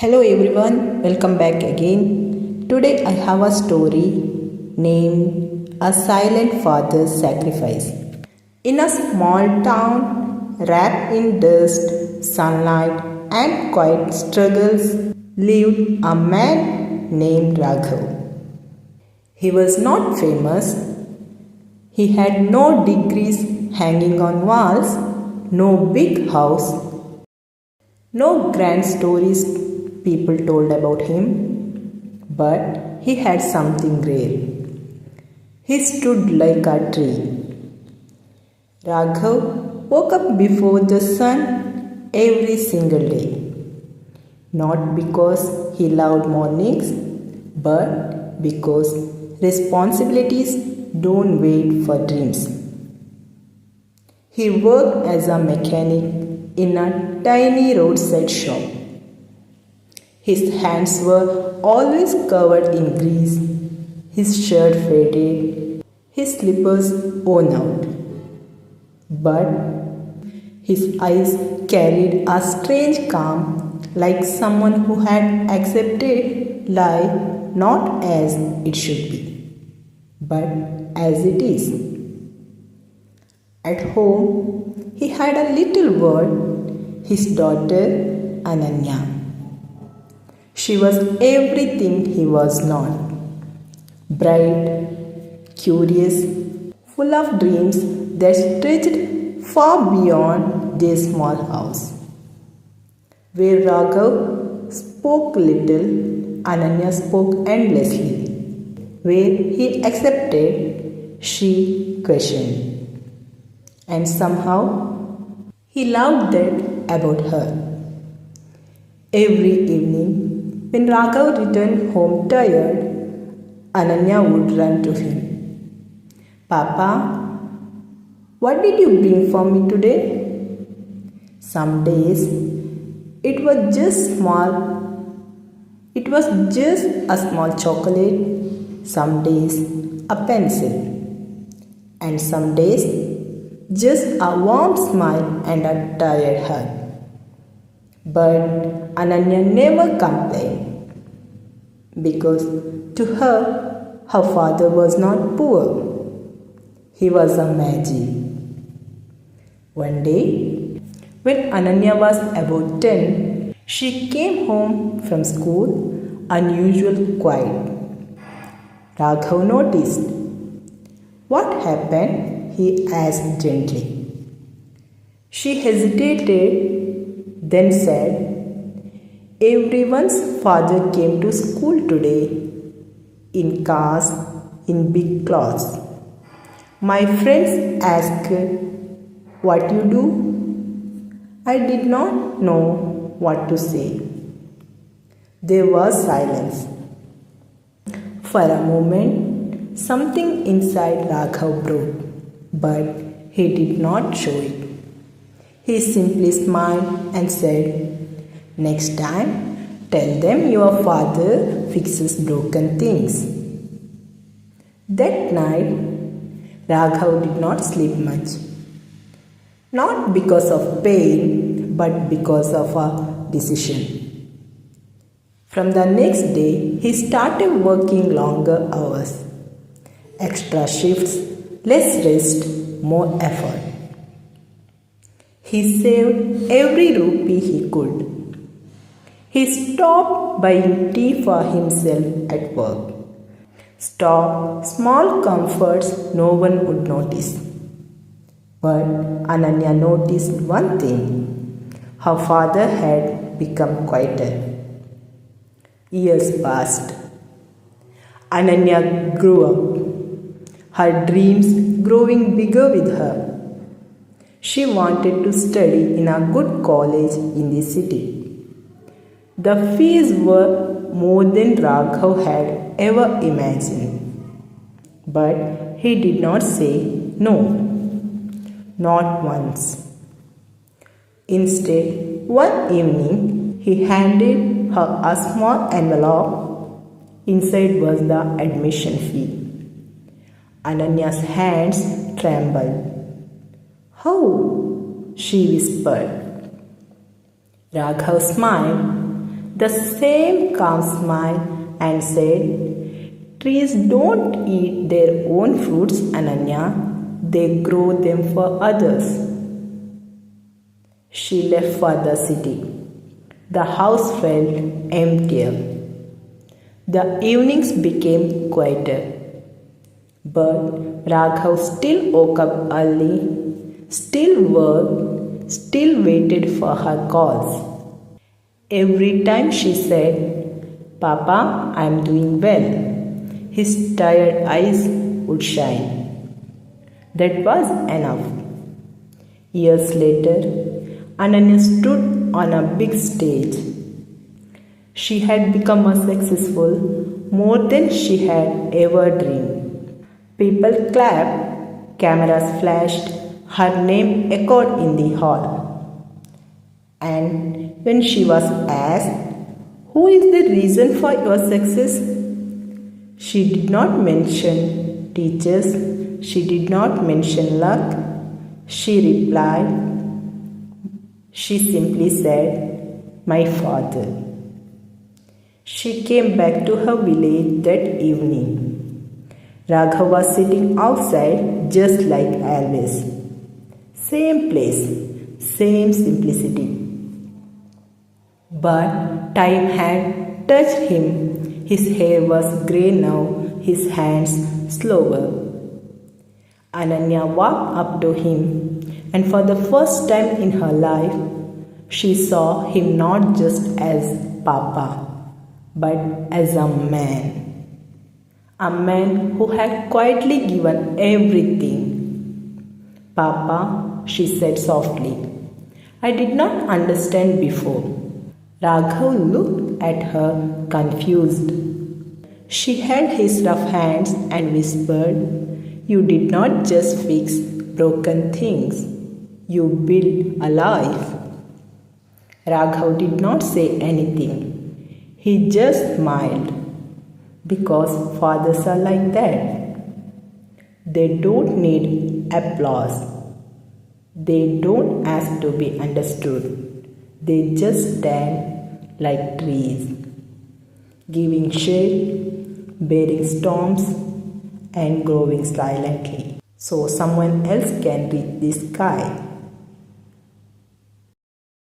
Hello everyone, welcome back again. Today I have a story named A Silent Father's Sacrifice. In a small town, wrapped in dust, sunlight, and quiet struggles, lived a man named Raghav. He was not famous. He had no degrees hanging on walls, no big house, no grand stories people told about him, but he had something rare. He stood like a tree. Raghav woke up before the sun every single day, not because he loved mornings, but because responsibilities don't wait for dreams. He worked as a mechanic in a tiny roadside shop. His hands were always covered in grease, his shirt faded, his slippers worn out. But his eyes carried a strange calm, like someone who had accepted life not as it should be, but as it is. At home, he had a little girl, his daughter Ananya. She was everything he was not. Bright, curious, full of dreams that stretched far beyond their small house. Where Raghav spoke little, Ananya spoke endlessly. Where he accepted, she questioned. And somehow, he loved that about her. Every evening, when Raghav returned home tired, Ananya would run to him. Papa, what did you bring for me today? Some days it was just a small chocolate, some days a pencil, and some days just a warm smile and a tired hug. But Ananya never complained because to her father was not poor. He was a magic. One day, when Ananya was about 10, she came home from school unusually quiet. Raghav noticed. What happened? He asked gently. She hesitated, then said, Everyone's father came to school today, in cars, in big clothes. My friends asked, What you do? I did not know what to say. There was silence. For a moment, something inside Raghav broke, but he did not show it. He simply smiled and said, Next time, tell them your father fixes broken things. That night, Raghav did not sleep much. Not because of pain, but because of a decision. From the next day, he started working longer hours. Extra shifts, less rest, more effort. He saved every rupee he could. He stopped buying tea for himself at work. Stopped small comforts no one would notice. But Ananya noticed one thing. Her father had become quieter. Years passed. Ananya grew up, her dreams growing bigger with her. She wanted to study in a good college in the city. The fees were more than Raghav had ever imagined. But he did not say no, not once. Instead, one evening, he handed her a small envelope. Inside was the admission fee. Ananya's hands trembled. How? She whispered. Raghav smiled. the same calm smile and said, "Trees don't eat their own fruits, Ananya. They grow them for others." She left for the city. The house felt emptier. The evenings became quieter. But Raghav still woke up early, still worked, still waited for her calls. Every time she said, "Papa, I am doing well," his tired eyes would shine. That was enough. Years later, Ananya stood on a big stage. She had become a successful more than she had ever dreamed. People clapped, cameras flashed, her name echoed in the hall. And when she was asked, "Who is the reason for your success?" she did not mention teachers, she did not mention luck. She replied, she simply said, "My father." She came back to her village that evening. Raghav was sitting outside just like always. Same place, same simplicity. But time had touched him. His hair was grey now, his hands slower. Ananya walked up to him, and for the first time in her life, she saw him not just as Papa, but as a man. A man who had quietly given everything. "Papa," she said softly, "I did not understand before." Raghav looked at her confused. She held his rough hands and whispered, "You did not just fix broken things, you built a life." Raghav did not say anything. He just smiled. Because fathers are like that. They don't need applause. They don't ask to be understood. They just stand like trees, giving shade, bearing storms, and growing silently so someone else can reach the sky.